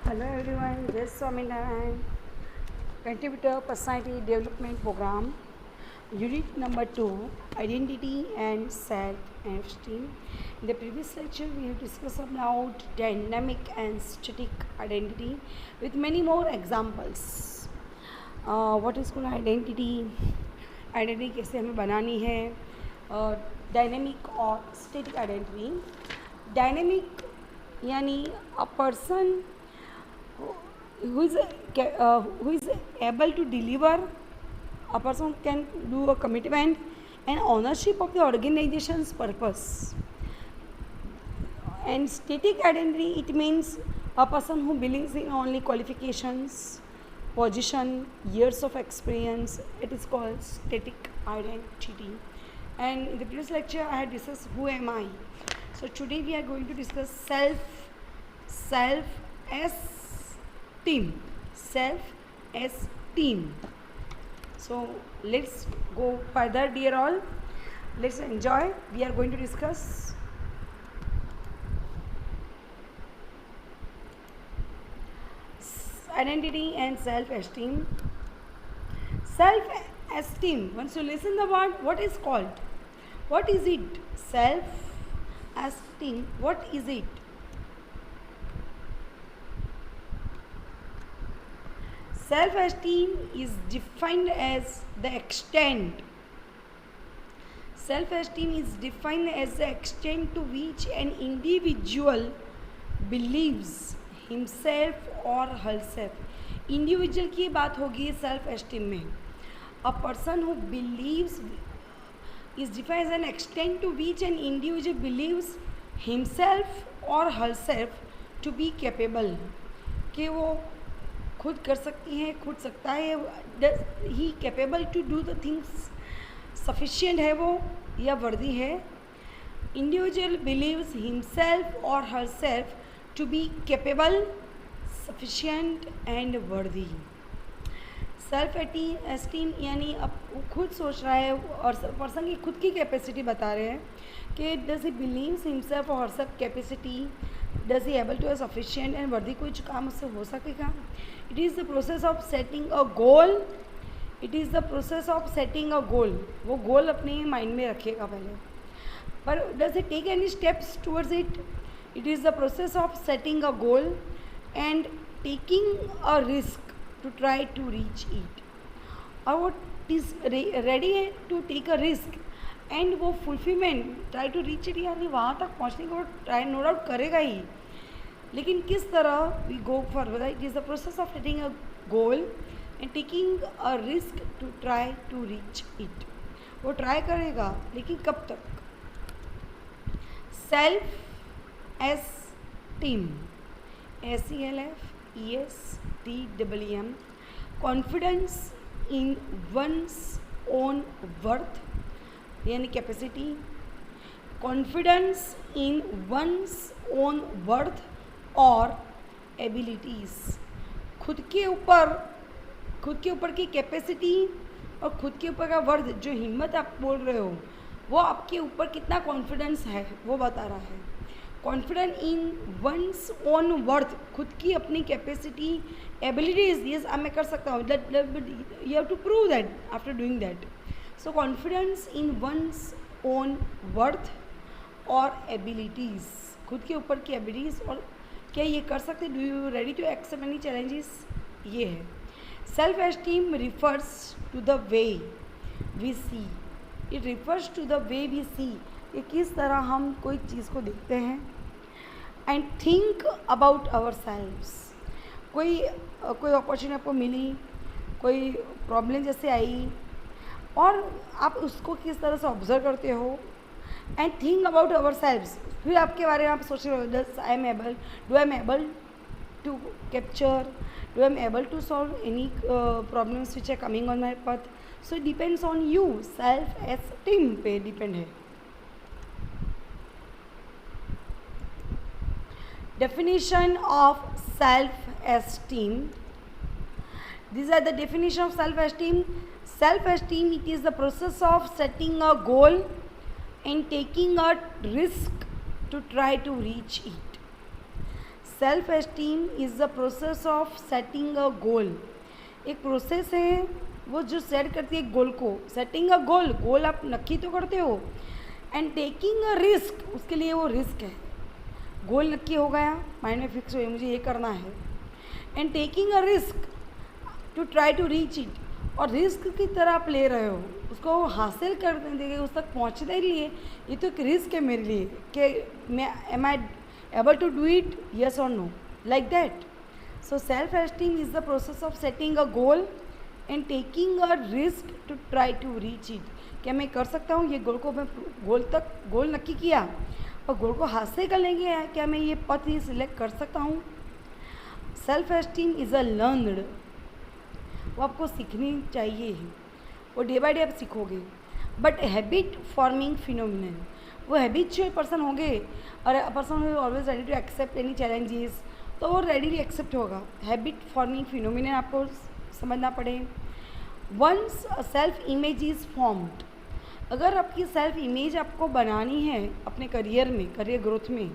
Hello everyone, this is Swaminarayan, Contributor Personality Development Program, Unit number 2, Identity and Self-Esteem. In the previous lecture, we have discussed about dynamic and static identity with many more examples. What is called identity? Identity कैसे हमें बनानी है? Dynamic और static identity. Dynamic यानी a person who is able to deliver, a person can do a commitment and ownership of the organization's purpose. And static identity, it means a person who believes in only qualifications, position, years of experience. It is called static identity. And in the previous lecture I had discussed who am I. So today we are going to discuss self-esteem. Self-esteem. So let's go further, dear all. Let's enjoy. We are going to discuss identity and self-esteem. Self-esteem. Once you listen the word, what is called? What is it? Self-esteem. What is it? Self-esteem is defined as the extent. Self-esteem is defined as the extent to which an individual believes himself or herself. Individual की बात होगी self-esteem में. A person who believes is defined as an extent to which an individual believes himself or herself to be capable. कि वो खुद कर सकती हैं, खुद सकता है, does he capable to do the things, sufficient है वो या वर्दी है. इंडिविजुअल बिलीव्स हिमसेल्फ और herself to be capable, sufficient and worthy. Self esteem यानी अब वो खुद सोच रहा है और पर्सन की खुद की कैपेसिटी बता रहे हैं कि डज ही बिलीव्स हिमसेल्फ और herself capacity, does he able to है सफिशिएंट एंड वर्दी, कुछ काम उससे हो सकेगा. It is the process of setting a goal. It is the process of setting a goal. वो गोल अपने माइंड में रखिएगा पहले. पर does it take any steps towards it? It is the process of setting a goal and taking a risk to try to reach it. और वो is ready है to take a risk and वो fulfillment try to reach it, यानी वहाँ तक पहुँचने को try no doubt करेगा ही. लेकिन किस तरह we go forward. It is the process of setting a goal and taking a risk to try to reach it. वो ट्राई करेगा लेकिन कब तक. Self esteem, SELFESTEEM, confidence in one's own worth यानी capacity. Confidence in one's own worth और abilities. खुद के ऊपर की कैपेसिटी और खुद के ऊपर का वर्थ, जो हिम्मत आप बोल रहे हो, वो आपके ऊपर कितना कॉन्फिडेंस है वो बता रहा है. Confident in one's own worth, खुद की अपनी कैपेसिटी, एबिलिटीज़. ये मैं कर सकता हूँ, you have to prove that after doing that. So confidence in one's own worth और एबिलिटीज़, खुद के ऊपर की एबिलिटीज़ और क्या ये कर सकते. Do you ready to accept any challenges. ये है. Self esteem refers to the way we see. It refers to the way we see, कि किस तरह हम कोई चीज़ को देखते हैं. And think about our selves. कोई अपॉर्चुनिटी आपको मिली, कोई प्रॉब्लम जैसे आई और आप उसको किस तरह से ऑब्जर्व करते हो. And think about our selves, फिर आपके बारे में आप सोच रहे हो, do I am able to capture, do I am able to solve any problems which are coming on my path. So it depends on you. Self esteem पे depend है. Definition of self esteem. These are the definition of self-esteem. Self-esteem, it is the process of setting a goal and taking a risk to try to reach it. Self esteem is the process of setting a goal. एक process है वो जो set करती है गोल को। Setting a गोल आप नक्की तो करते हो, एंड टेकिंग अ रिस्क, उसके लिए वो रिस्क है। गोल नक्की हो गया, माइंड में फिक्स हो गया मुझे ये करना है, and taking a risk to try to reach it, और रिस्क की तरह आप ले रहे हो उसको हासिल करने देंगे, उस तक पहुंचने के लिए ये तो एक रिस्क है मेरे लिए कि मैं am I able to do it, yes और नो, like that. So self esteem is the process of setting a goal and taking a risk to try to reach it. क्या मैं कर सकता हूँ ये गोल को, मैं गोल नक्की किया और गोल को हासिल करने के क्या मैं ये पथ ही सिलेक्ट कर सकता हूँ। Self esteem is a learned, वो आपको सीखनी चाहिए, वो डे बाय डे आप सीखोगे। बट हैबिट फॉर्मिंग फिनोमिनन, वो हैबिचुअल पर्सन होंगे और person always ready to accept any challenges, तो वो रेडीली एक्सेप्ट होगा। हैबिट फॉर्मिंग फिनोमिनन आपको समझना पड़े। Once self image is formed, अगर आपकी सेल्फ इमेज आपको बनानी है अपने करियर में, करियर ग्रोथ में,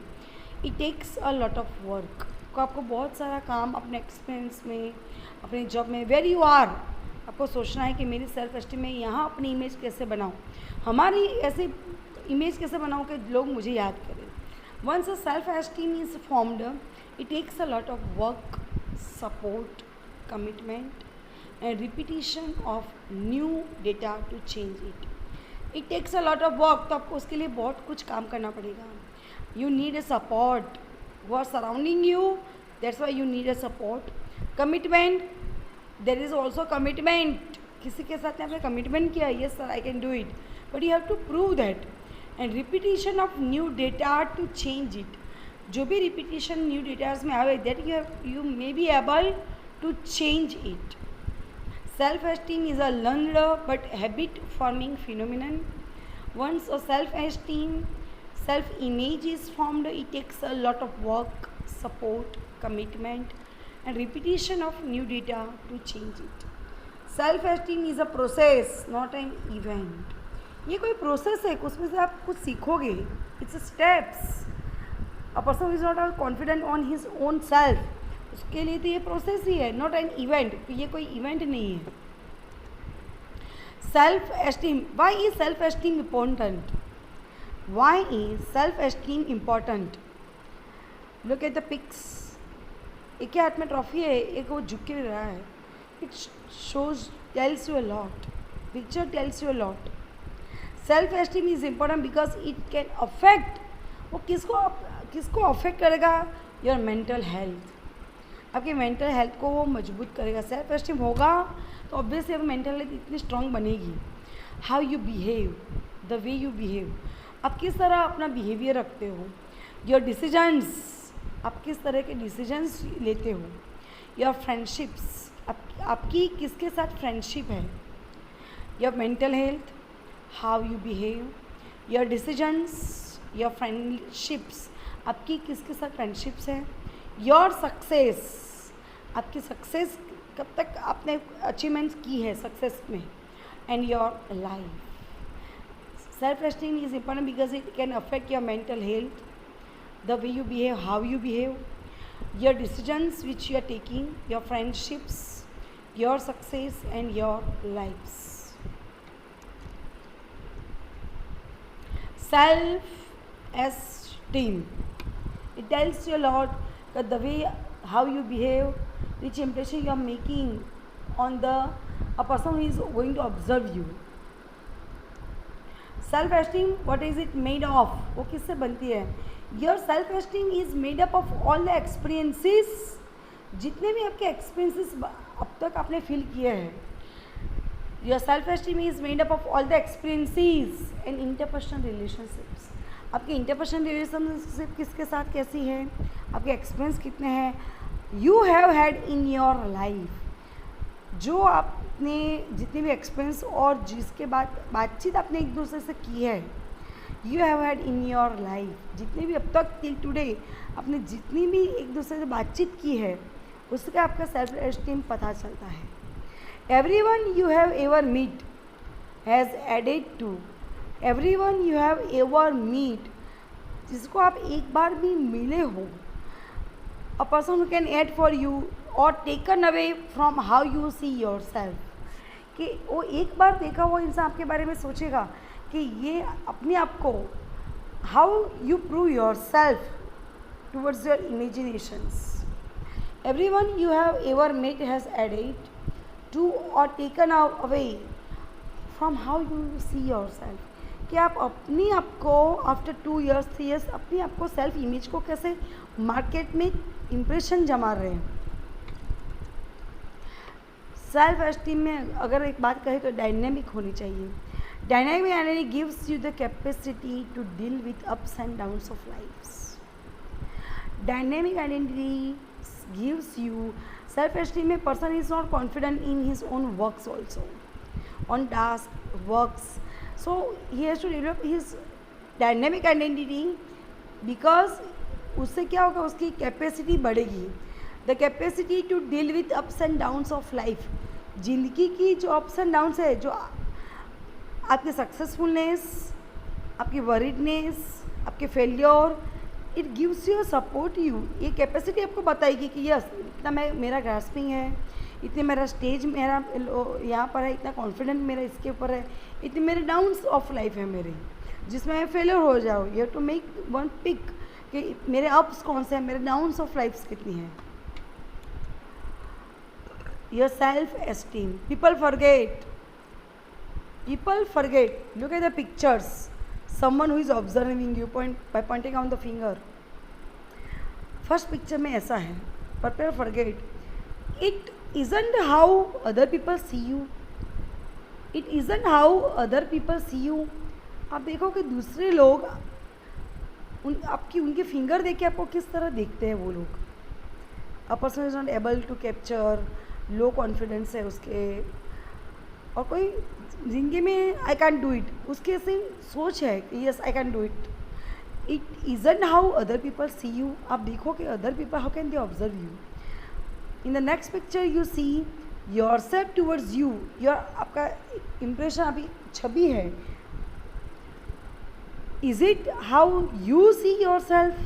it takes a lot of work, को आपको बहुत सारा काम अपने एक्सपीरियंस में, अपने जॉब में, वेर यू आर, आपको सोचना है कि मेरी सेल्फ एस्टीम में यहाँ अपनी इमेज कैसे बनाऊँ, हमारी ऐसी इमेज कैसे बनाऊँ कि लोग मुझे याद करें। Once a self esteem is formed, it takes a lot of work, support, commitment and repetition of new data to change it. It takes a lot of work, तो आपको उसके लिए बहुत कुछ काम करना पड़ेगा। You need a support who are surrounding you, that's why you need a support. Commitment, there is also commitment, किसी के साथ आपने कमिटमेंट किया, yes sir I can do it, but you have to prove that. And repetition of new data to change it, जो भी repetition new data में आवे, that you may be able to change it. Self esteem is a learned but habit forming phenomenon. Once a self esteem, self image is formed, it takes a lot of work, support, commitment and repetition of new data to change it. Self esteem is a process, not an event. ये कोई process है, उसमें से आप कुछ सीखोगे, it's steps. A person is not confident on his own self, उसके लिए तो ये प्रोसेस ही है, नॉट एन इवेंट, ये कोई इवेंट नहीं है। Self esteem, why is self esteem important? Why is self-esteem important? Look at the pics. एक के हाथ में ट्रॉफी है, एक वो झुक के रहा है. It shows, tells you a lot. Picture tells you a lot. Self-esteem is important because it can affect. वो किसको affect करेगा? Your mental health. आपकी मेंटल हेल्थ को वो मजबूत करेगा। सेल्फ एस्टीम होगा तो ऑब्वियसली आपकी मेंटल हेल्थ इतनी स्ट्रांग बनेगी। How you behave, the way you behave, आप किस तरह अपना बिहेवियर रखते हो। योर डिसीजंस, आप किस तरह के डिसीजंस लेते हो। योर फ्रेंडशिप्स, आपकी किसके साथ फ्रेंडशिप है। Your mental health, how you behave. Your decisions, your friendships, आपकी किसके साथ फ्रेंडशिप्स है। योर सक्सेस, आपकी सक्सेस कब तक आपने अचीवमेंट्स की है सक्सेस में। And your life. Self-esteem is important because it can affect your mental health, the way you behave, how you behave, your decisions which you are taking, your friendships, your success and your lives. Self-esteem, it tells you a lot that the way how you behave, which impression you are making on a person who is going to observe you. Self esteem, what is it made of, वो किससे बनती है। Your self esteem is made up of all the experiences, जितने भी आपके experiences अब तक आपने फील किए हैं। Your self esteem is made up of all the experiences and interpersonal relationships, आपके इंटरपर्सनल रिलेशनशिप किसके साथ कैसी है, आपके एक्सपीरियंस कितने हैं। You have had in your life, जो आपने जितने भी एक्सपीरियंस और जिसके बाद बातचीत आपने एक दूसरे से की है। You have had in your life, जितने भी अब तक टिल टुडे आपने जितनी भी एक दूसरे से बातचीत की है, उसका आपका सेल्फ एस्टीम पता चलता है। Everyone you have ever meet has added to, everyone you have ever meet, जिसको आप एक बार भी मिले हो, a person who can add for you or taken away from how you see yourself. कि वो एक बार देखा हुआ इंसान आपके बारे में सोचेगा कि ये अपने आप को how you prove your self towards your imaginations. Everyone you have ever met has added to or taken away from how you see yourself. कि आप अपनी आप को आफ्टर 2 years 3 years अपनी आप को सेल्फ इमेज को कैसे मार्केट में इम्प्रेशन जमा रहे हैं. सेल्फ एस्टीम में अगर एक बात कहें तो डायनेमिक होनी चाहिए. Dynamic identity gives you the capacity to deal with ups and downs of life. Dynamic identity gives you self-esteem. A person is not confident in his own works also, on task works, so he has to develop his dynamic identity because उससे क्या होगा, उसकी capacity बढ़ेगी. The capacity to deal with ups and downs of life. जिंदगी की जो ups and downs है, जो आपकी सक्सेसफुलनेस, आपकी वरीडनेस, आपके failure, it gives you support you. ये कैपेसिटी आपको बताएगी कि यस इतना मेरा ग्रास्पिंग है, इतने मेरा स्टेज मेरा यहाँ पर है, इतना कॉन्फिडेंट मेरा इसके ऊपर है, इतने मेरे डाउन्स ऑफ लाइफ है मेरे जिसमें मैं फेलियर हो जाऊँ. You have to make one pick कि मेरे अप्स कौन से हैं, मेरे डाउन्स ऑफ लाइफ कितनी हैं. Your self esteem. People forget. Look at the pictures. Someone who is observing you by pointing on the finger. First picture में ऐसा है, but people forget. It isn't how other people see you. It isn't how other people see you. आप देखो कि दूसरे लोग उनके finger देख के आपको किस तरह देखते हैं वो लोग. A person is not able to capture, low confidence है उसके, और कोई जिंदगी में आई कैन डू इट, उसके ऐसे सोच है कि yes I can do it. It isn't how other people see you. आप देखो कि other people how can they observe you. In the next picture you see your self towards you. Your आपका impression, अभी छवि है. Is it how you see your self?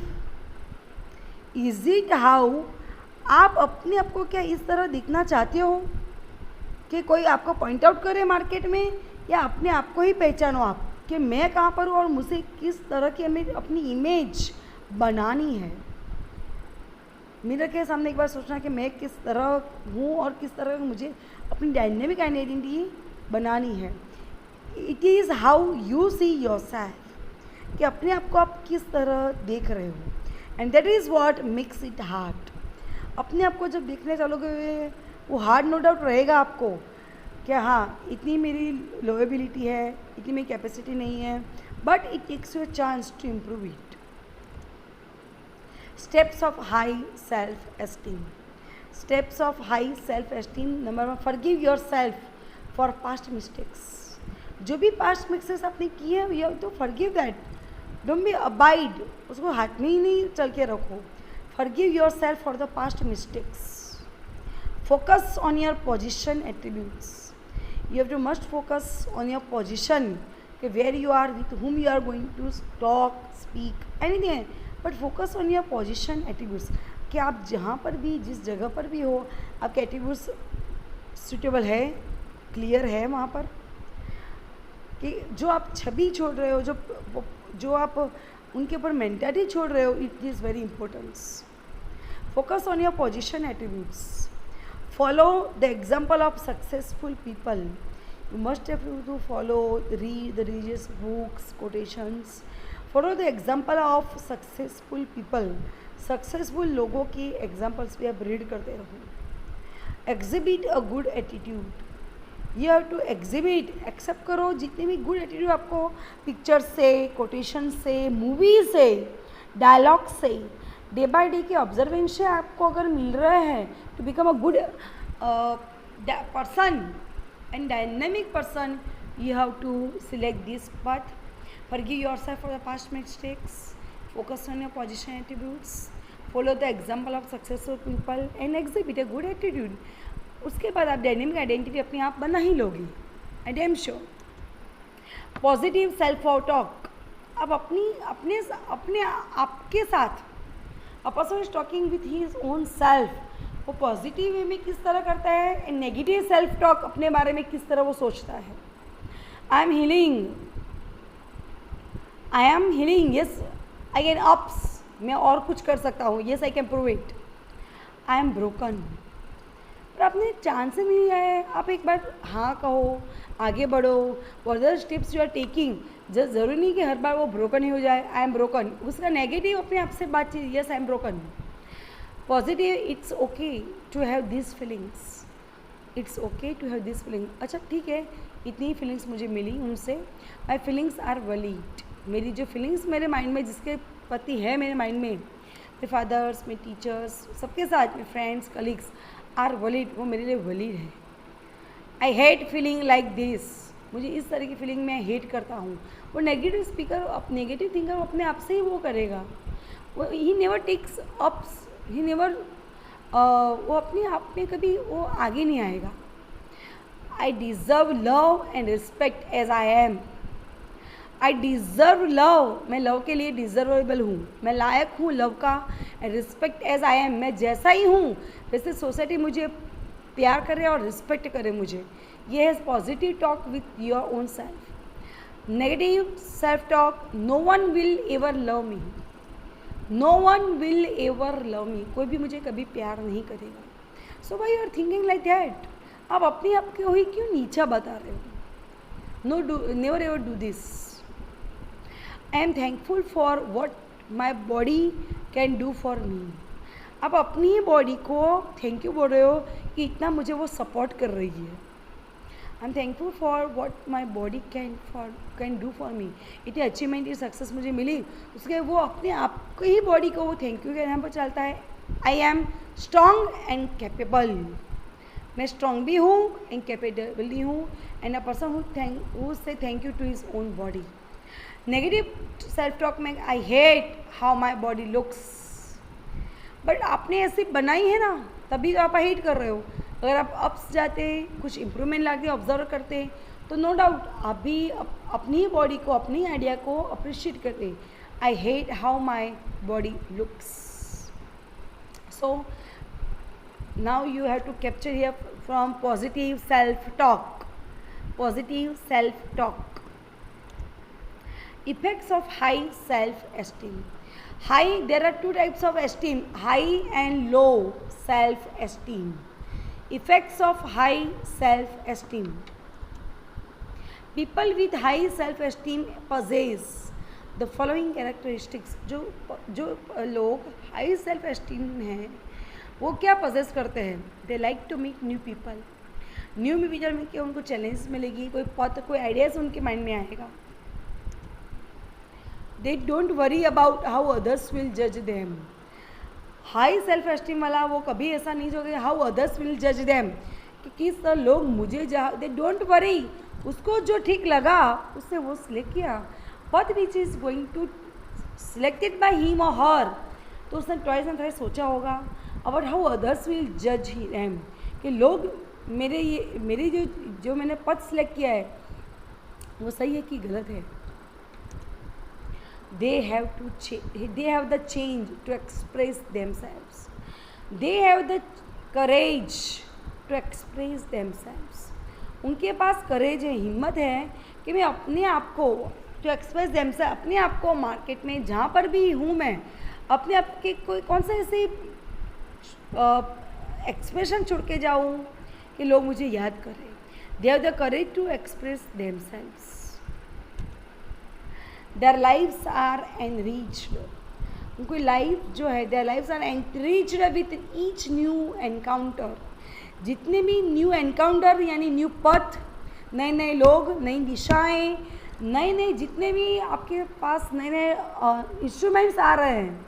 Is it how आप अपने आप को क्या इस तरह दिखना चाहते हो कि कोई आपको पॉइंट आउट करे मार्केट में, या अपने आप को ही पहचानो आप कि मैं कहाँ पर हूँ और मुझे किस तरह की हमें अपनी इमेज बनानी है. मिरर के सामने एक बार सोचना कि मैं किस तरह हूँ और किस तरह मुझे अपनी डायनेमिक आइडेंटिटी बनानी है. It is how you see your self, कि अपने आप को आप किस तरह देख रहे हो. And that is what makes it hard. अपने आप को जब देखने चलोगे वो हार्ड नो डाउट रहेगा आपको कि हाँ इतनी मेरी लोएबिलिटी है, इतनी मेरी कैपेसिटी नहीं है, but it takes you a chance to improve it. Steps of high self esteem. Steps of high self esteem. Number 1, forgive your self for past mistakes. जो भी पास्ट मिस्टेक्स आपने किए हैं यू तो forgive that. Don't be abide, उसको हाथ में ही नहीं चल के रखो. Forgive your self for the past mistakes. Focus on your position attributes. You have to must focus on your position, okay, where you are, with whom you are going to talk, speak, anything. But focus on your position attributes. कि आप जहाँ पर भी, जिस जगह पर भी हो, आपके एट्रीब्यूट्स सुटेबल है, क्लियर है वहाँ पर. कि जो आप छवि छोड़ रहे हो, जो आप उनके ऊपर मेंटालिटी छोड़ रहे हो, it is very important. Focus on your position attributes. Follow the example of successful people. You must have to follow, read the religious books, quotations. Follow the example of successful people. Successful लोगों की examples भी आप read करते रहो. Exhibit a good attitude. You have to exhibit, accept करो जितनी भी good attitude आपको pictures से, quotations से, movies से, dialogue से, डे बाय डे के ऑब्जर्वेशन आपको अगर मिल रहा है to become a good person and dynamic person, you have to select this path. Forgive yourself for the past mistakes. Focus on your position attributes. Follow the example of successful people and exhibit a good attitude. उसके बाद आप dynamic identity अपने आप बना ही लोगी, I am sure. Positive self talk. आप अपने आपके साथ a person is talking with his own self, वो पॉजिटिव वे में किस तरह करता है, एंड नेगेटिव सेल्फ टॉक अपने बारे में किस तरह वो सोचता है. I M healing, yes I can ups, मैं और कुछ कर सकता हूँ, yes I can prove it. I am broken, पर आपने चांस ही नहीं लिया है. आप एक बार हाँ कहो, आगे बढ़ो, further steps you are taking. ज़रूरी नहीं कि हर बार वो ब्रोकन ही हो जाए. आई एम ब्रोकन, उसका नेगेटिव अपने आप से बातचीत, yes I am broken. Positive, it's okay to have this feelings, it's okay to have this feeling. अच्छा ठीक है, इतनी फीलिंग्स मुझे मिली उनसे. माई फीलिंग्स आर वैलिड, मेरी जो फीलिंग्स मेरे माइंड में जिसके प्रति है मेरे माइंड में, मेरे फादर्स, मेरे टीचर्स, सबके साथ, मेरे फ्रेंड्स, कलीग्स आर वैलिड, वो मेरे लिए वैलिड है. I hate feeling like this, मुझे इस तरह की फीलिंग मैं हेट करता हूँ. वो नेगेटिव स्पीकर, नेगेटिव थिंकर अपने आप से ही वो करेगा. वो ही never takes ups, he never, वो अपने आप में कभी वो आगे नहीं आएगा. I deserve love and respect as I am. I deserve love, मैं लव के लिए डिज़र्वेबल हूँ, मैं लायक हूँ लव का. And respect as I am, मैं जैसा ही हूँ वैसे सोसाइटी मुझे प्यार करे और रिस्पेक्ट करे मुझे. ये है positive talk with your own self. Negative self talk, no one will ever love me, no one will ever love me, कोई भी मुझे कभी प्यार नहीं करेगा. So why you are thinking like that, आप अपने आप को ही क्यों नीचा बता रहे हो. No do, never ever do this. I am thankful for what my body can do for me. आप अपनी ही बॉडी को थैंक यू बोल रहे हो कि इतना मुझे वो सपोर्ट कर रही है. I am thankful for what my body can do for मी. इतनी अचीवमेंट, इतनी सक्सेस मुझे मिली, उसके वो अपने आप को ही बॉडी को वो थैंक यू के नाम पर चलता है. I am strong and capable, मैं स्ट्रॉन्ग भी हूँ एंड कैपेबल भी हूँ. And a person who say thank you to his own body. Negative self talk में, I hate how my body looks, but आपने ऐसी बनाई है ना, तभी तो आप हेट कर रहे हो. अगर आप अप्स जाते, कुछ इम्प्रूवमेंट लाते, ऑब्जर्व करते, तो नो डाउट आप भी अपनी बॉडी को, अपनी आइडिया को अप्रिशिएट करते. I hate how my body looks. So now you have to capture here from positive self talk. Positive self talk. Effects of high self-esteem. High, there are two types of esteem, high and low self-esteem. Effects of high self-esteem. People with high self-esteem possess the following characteristics. जो लोग high self-esteem हैं, वो क्या possess करते हैं? They like to meet new people. New people में क्या उनको challenges मिलेगी, कोई पथ, कोई ideas उनके mind में आएगा. They don't worry about how others will judge them. High self esteem वाला वो कभी ऐसा नहीं सोचेगा हाउ अदर्स विल जज देम, कि किस लोग मुझे दे डोंट वरी, उसको जो ठीक लगा उससे वो सिलेक्ट किया. But which is going to selected by him और हर, तो उसने ट्वाइस एंड थ्राइस सोचा होगा अबाउट हाउ अदर्स विल जज हिम, कि लोग मेरी जो मैंने पथ सिलेक्ट किया है वो सही है कि गलत है. They have the change to express themselves. They have the courage to express themselves. उनके पास करेज है, हिम्मत है कि मैं अपने आप को to express themselves, अपने आप को मार्केट में जहाँ पर भी हूँ मैं अपने आप के कोई कौन सा ऐसे एक्सप्रेशन छोड़ के जाऊँ कि लोग मुझे याद करें. They have the courage to express themselves. Their lives are enriched. उनकी लाइफ जो है, their lives are enriched with each new encounter. जितने भी न्यू एनकाउंटर यानी न्यू पथ, नए नए लोग, नई दिशाएं, नए जितने भी आपके पास नए नए इंस्ट्रूमेंट्स आ रहे हैं,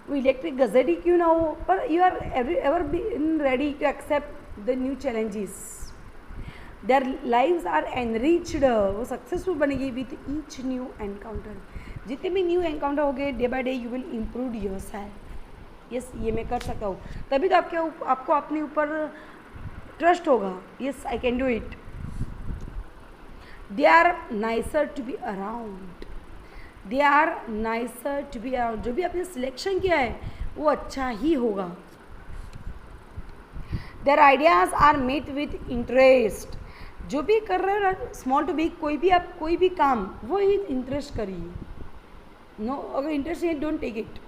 वो इलेक्ट्रिक गजेट ही क्यों ना हो, पर you are ever been ready to accept the new challenges. Their lives are enriched, वो सक्सेसफुल बनेगी विथ ईच न्यू एनकाउंटर. जितने भी न्यू एनकाउंटर हो गए, day by day you will improve your self. Yes, ये मैं कर सकता हूँ, तभी तो आपको अपने ऊपर ट्रस्ट होगा. Yes, I can do it. They are nicer to be around. They are nicer to be around. जो भी आपने सिलेक्शन किया है वो अच्छा ही होगा। Their ideas are met with interest. जो भी कर रहे हो स्मॉल टू बिग, कोई भी आप कोई भी काम वो इंटरेस्ट करिए। नो, अगर इंटरेस्ट नहीं don't take it.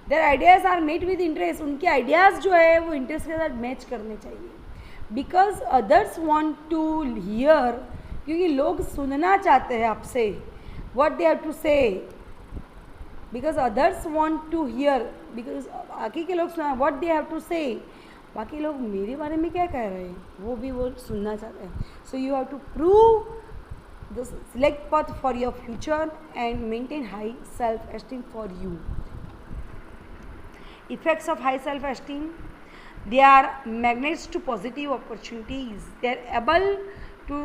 Their ideas are met with interest, उनके आइडियाज़ जो है वो इंटरेस्ट के साथ मैच करने चाहिए। Because others want to hear, क्योंकि लोग सुनना चाहते हैं आपसे what they have to say, because others want to hear, because बाकी के लोग सुना वॉट दे हैव टू से, बाकी लोग मेरे बारे में क्या कह रहे हैं वो भी वो सुनना चाहते हैं। So you have to prove the select path for your future and maintain high self-esteem for you. Effects of high self-esteem: they are magnets to positive opportunities. They are able to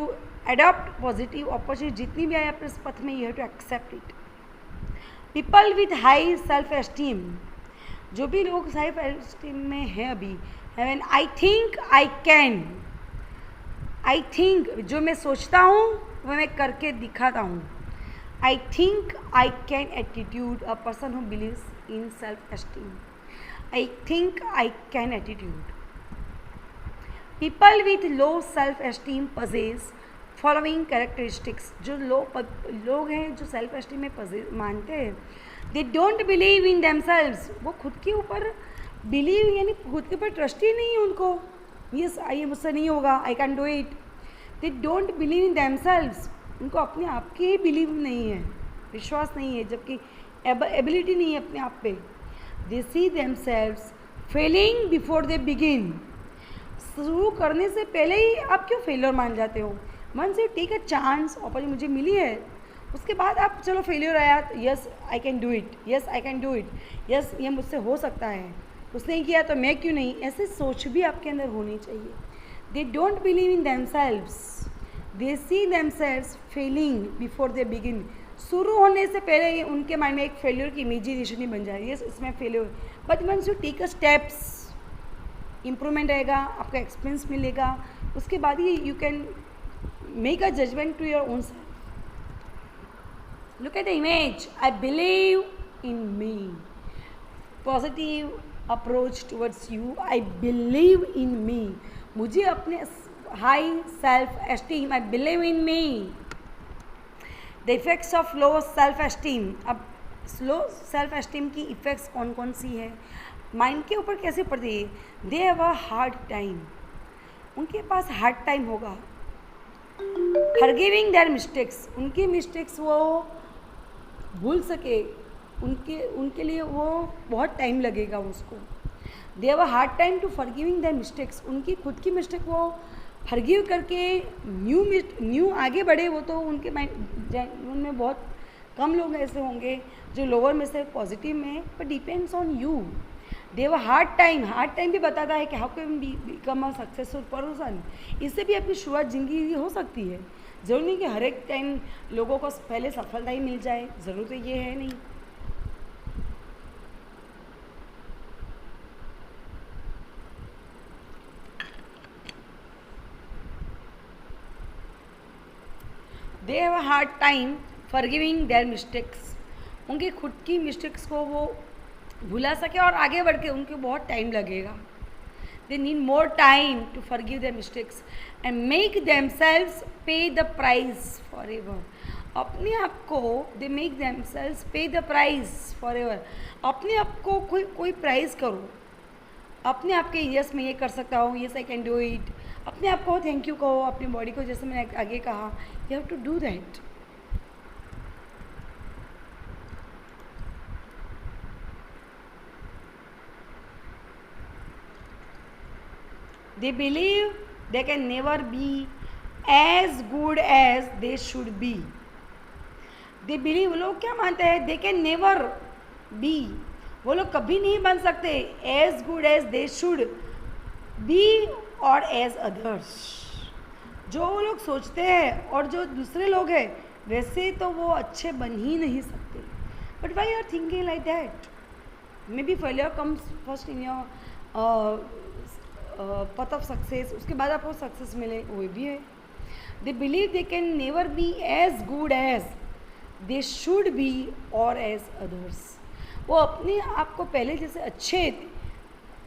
adopt positive opportunities. जितनी भी आए अपने इस पथ में, you have to accept it. People with high self-esteem, जो भी लोग self-esteem में हैं अभी, have an I think I can, I think, जो मैं सोचता हूँ वो मैं करके दिखाता हूँ। I think I can attitude, a person who believes in self esteem. I think I can attitude. People with low self esteem possess following characteristics. जो लोग हैं जो सेल्फ एस्टीम में मानते हैं, दे डोंट बिलीव इन देमसेल्व्स, वो खुद के ऊपर बिलीव यानी खुद के ऊपर ट्रस्ट ही नहीं है उनको। यस ये मुझसे नहीं होगा, आई can do it. They don't believe in themselves, उनको अपने आप के ही बिलीव नहीं है, विश्वास नहीं है, जबकि एबिलिटी नहीं है अपने आप पे। They see themselves failing before they begin. शुरू करने से पहले ही आप क्यों फेलियर मान जाते हो? वन से टेक अ चांस, अपॉर्चुनिटी मुझे मिली है, उसके बाद आप चलो फेलियर आया तो yes I can do it, yes I can do it, yes ये मुझसे हो सकता है, उसने किया तो मैं क्यों नहीं, ऐसे सोच भी आपके अंदर होनी चाहिए। They don't believe in themselves, they see themselves failing before they begin. शुरू होने से पहले ही उनके माइंड में एक फेलियर की इमेजिनेशन ही बन जाएगी, इसमें failure. But once you take a steps, improvement आएगा, आपका एक्सपीरियंस मिलेगा, उसके बाद ही you can make a judgment to your own self. Look at the image, I believe in me, positive approach towards you, I believe in me, मुझे अपने high self esteem, I believe in me. The effects of low self esteem. अब low self esteem की effects कौन कौन सी है, mind के ऊपर कैसे पड़ती है? दे हैव अ हार्ड टाइम, उनके पास हार्ड टाइम होगा। फॉरगिविंग देयर मिस्टेक्स, उनकी मिस्टेक्स वो भूल सके, उनके लिए वो बहुत टाइम लगेगा उसको। They have a hard time to forgiving their mistakes, उनकी खुद की मिस्टेक वो फॉरगिव करके न्यू आगे बढ़े, वो तो उनके माइंड उनमें बहुत कम लोग ऐसे होंगे जो लोअर में से पॉजिटिव में है, पर depends on you. They have a hard time भी बताता है कि how can be become a successful person. इससे भी अपनी शुरुआत ज़िंदगी हो सकती है, ज़रूरी नहीं कि हर एक टाइम लोगों को पहले सफलता ही मिल जाए, ज़रूर तो ये है नहीं। दे have a hard time forgiving their mistakes, उनकी खुद की मिस्टेक्स को वो भुला सके और आगे बढ़ के उनको बहुत टाइम लगेगा। They need more time to forgive their mistakes and make themselves pay the price for ever. अपने आप को they make themselves pay the price for ever, अपने आप को कोई प्राइस करो, अपने आप के यस मैं ये कर सकता हूँ, yes I can do it, अपने आप को थैंक यू कहो, अपनी बॉडी को, जैसे मैंने आगे कहा, you have to do that. They believe they can never be as good as they should be. They believe, वो लोग क्या मानते हैं? They can never be, वो लोग कभी नहीं बन सकते as good as they should be or as others। जो वो लोग सोचते हैं और जो दूसरे लोग हैं वैसे तो वो अच्छे बन ही नहीं सकते। But why you are thinking like that? Maybe failure comes first in your path of success, उसके बाद आपको सक्सेस मिले, वो भी है। They believe they can never be as good as they should be और एज अदर्स, वो अपने आप को पहले जैसे अच्छे,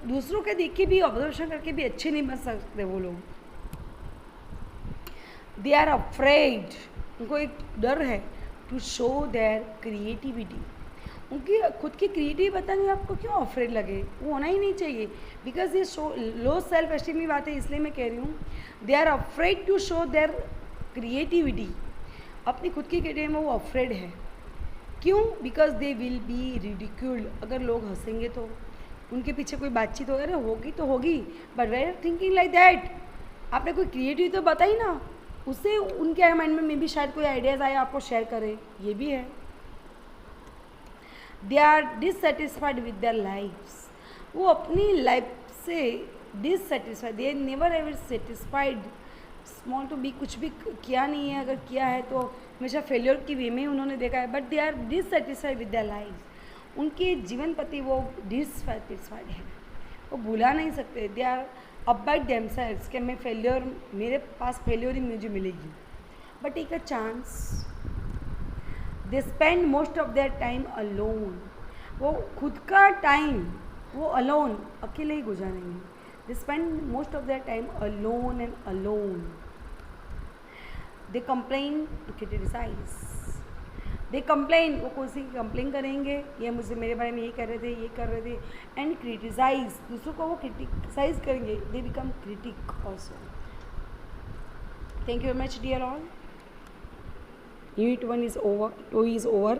दूसरों के देख के भी ऑब्जर्वेशन करके भी अच्छे नहीं बन सकते वो लोग। दे आर अफ्रेड, उनको एक डर है टू शो देयर क्रिएटिविटी, उनकी खुद की क्रिएटिविटी बताने आपको क्यों अफ्रेड लगे, वो होना ही नहीं चाहिए, बिकॉज ये शो लो सेल्फ एस्टीम की बात है, इसलिए मैं कह रही हूँ। They are afraid to show their creativity, अपनी खुद की क्रिएटिविटी में वो अफ्रेड है। क्यों? Because they will be ridiculed, अगर लोग हंसेंगे तो, उनके पीछे कोई बातचीत वगैरह होगी तो होगी, but they are thinking like that, आपने कोई क्रिएटिविटी तो बताई ना, उससे उनके माइंड में भी शायद कोई आइडियाज़ आए आपको शेयर करें, ये भी है। They are dissatisfied with their lifes, वो अपनी लाइफ से dissatisfied, they never ever satisfied, small to be कुछ भी किया नहीं है, अगर किया है तो हमेशा फेलियर की वे में उन्होंने देखा है, but they are dissatisfied with their life, उनके जीवन प्रति वो डिससेटिस्फाइड है, वो भुला नहीं सकते। दे आर अबाइट देमसेल्व्स कि मैं फेलियर, मेरे पास फेलियर ही मुझे मिलेगी, but take a chance. They spend most of their time alone, वो खुद का टाइम वो अलोन, अकेले ही गुजारेंगे। They spend most of their time alone and alone. They complain to criticise, they complain, वो कोई सी कंप्लेन करेंगे, ये मुझे मेरे बारे में ये कर रहे थे, ये कर रहे थे, एंड क्रिटिसाइज, दूसरों को वो क्रिटिसाइज करेंगे, they become critic also. Thank you very much dear all. Unit 1 is over, 2 is over.